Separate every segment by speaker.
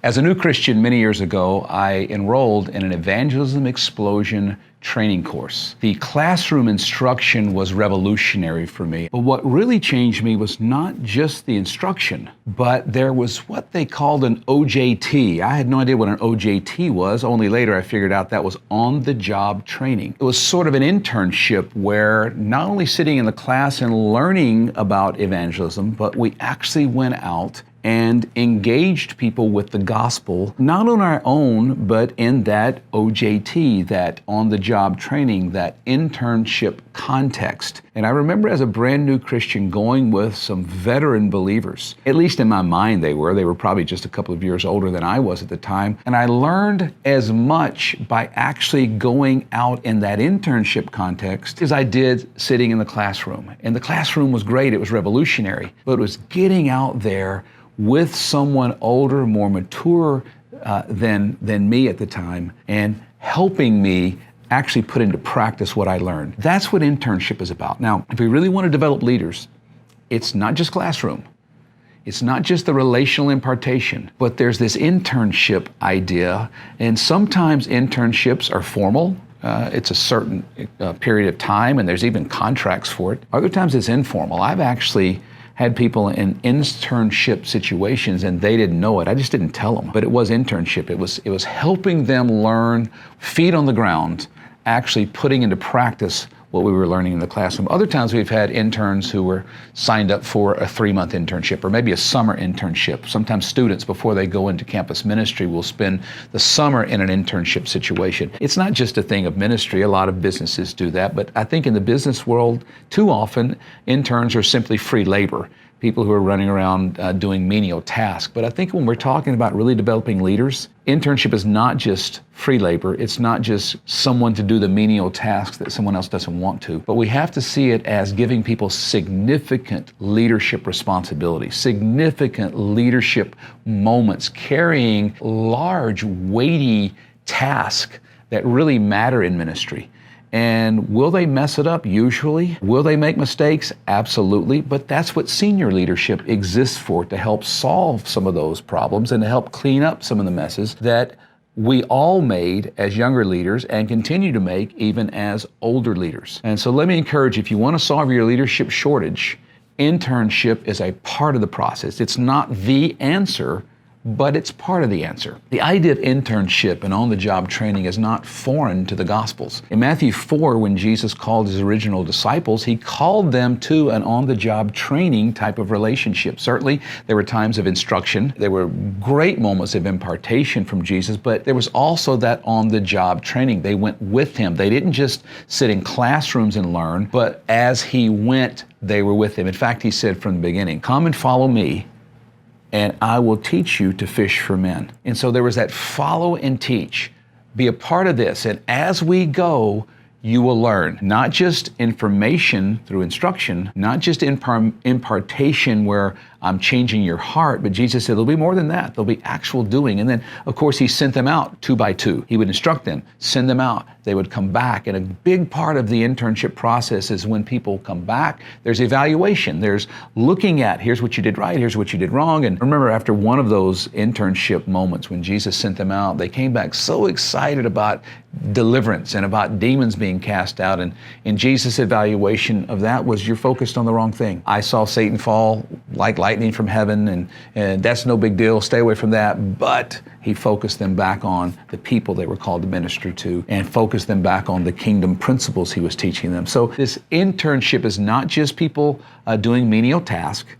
Speaker 1: As a new Christian many years ago, I enrolled in an evangelism explosion training course. The classroom instruction was revolutionary for me. But what really changed me was not just the instruction, but there was what they called an OJT. I had no idea what an OJT was. Only later I figured out that was on-the-job training. It was sort of an internship where not only sitting in the class and learning about evangelism, but we actually went out and engaged people with the gospel, not on our own, but in that OJT, that on-the-job training, that internship context. And I remember as a brand new Christian going with some veteran believers, at least in my mind they were probably just a couple of years older than I was at the time. And I learned as much by actually going out in that internship context as I did sitting in the classroom. And the classroom was great, it was revolutionary, but it was getting out there with someone older, more mature than me at the time, and helping me actually put into practice what I learned. That's what internship is about. Now, if we really want to develop leaders, it's not just classroom. It's not just the relational impartation, but there's this internship idea, and sometimes internships are formal. It's a certain period of time, and there's even contracts for it. Other times it's informal. I've actually had people in internship situations and they didn't know it. I just didn't tell them, but it was internship. It was helping them learn, feet on the ground, actually putting into practice what we were learning in the classroom. Other times we've had interns who were signed up for a 3-month internship or maybe a summer internship. Sometimes students, before they go into campus ministry, will spend the summer in an internship situation. It's not just a thing of ministry. A lot of businesses do that, but I think in the business world, too often, interns are simply free labor, people who are running around doing menial tasks. But I think when we're talking about really developing leaders, internship is not just free labor. It's not just someone to do the menial tasks that someone else doesn't want to. But we have to see it as giving people significant leadership responsibility, significant leadership moments, carrying large, weighty tasks that really matter in ministry. And will they mess it up? Usually. Will they make mistakes? Absolutely. But that's what senior leadership exists for, to help solve some of those problems and to help clean up some of the messes that we all made as younger leaders and continue to make even as older leaders. And so let me encourage you, if you want to solve your leadership shortage, internship is a part of the process. It's not the answer, but it's part of the answer. The idea of internship and on-the-job training is not foreign to the Gospels. In Matthew 4, when Jesus called his original disciples, he called them to an on-the-job training type of relationship. Certainly, there were times of instruction. There were great moments of impartation from Jesus, but there was also that on-the-job training. They went with him. They didn't just sit in classrooms and learn, but as he went, they were with him. In fact, he said from the beginning, "Come and follow me, and I will teach you to fish for men." And so there was that follow and teach. Be a part of this. And as we go, you will learn. Not just information through instruction, not just impartation where I'm changing your heart, but Jesus said there'll be more than that. There'll be actual doing. And then, of course, he sent them out 2 by 2. He would instruct them, send them out. They would come back. And a big part of the internship process is when people come back, there's evaluation. There's looking at, here's what you did right, here's what you did wrong. And remember, after one of those internship moments when Jesus sent them out, they came back so excited about deliverance and about demons being cast out. And in Jesus' evaluation of that was, you're focused on the wrong thing. I saw Satan fall like lightning from heaven, and that's no big deal, stay away from that. But he focused them back on the people they were called to minister to and focused them back on the kingdom principles he was teaching them. So this internship is not just people doing menial tasks.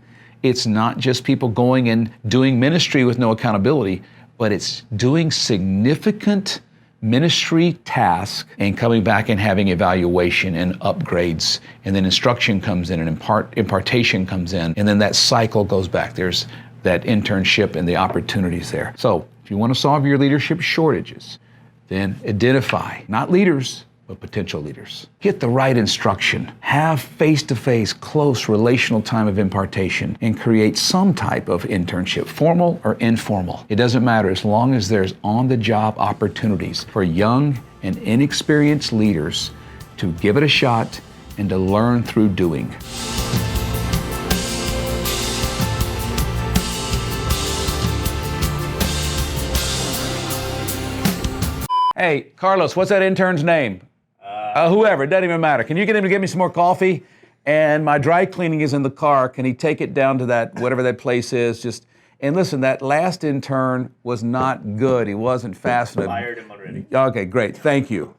Speaker 1: It's not just people going and doing ministry with no accountability, but it's doing significant ministry task and coming back and having evaluation and upgrades, and then instruction comes in and impartation comes in, and then that cycle goes back. There's that internship and the opportunities there. So if you want to solve your leadership shortages, then identify not leaders, but potential leaders. Get the right instruction, have face-to-face, close relational time of impartation, and create some type of internship, formal or informal. It doesn't matter as long as there's on-the-job opportunities for young and inexperienced leaders to give it a shot and to learn through doing. Hey, Carlos, what's that intern's name? Whoever, it doesn't even matter. Can you get him to get me some more coffee? And my dry cleaning is in the car. Can he take it down to that, whatever that place is? And listen, that last intern was not good. He wasn't fast enough.
Speaker 2: Fired him already.
Speaker 1: Okay, great. Thank you.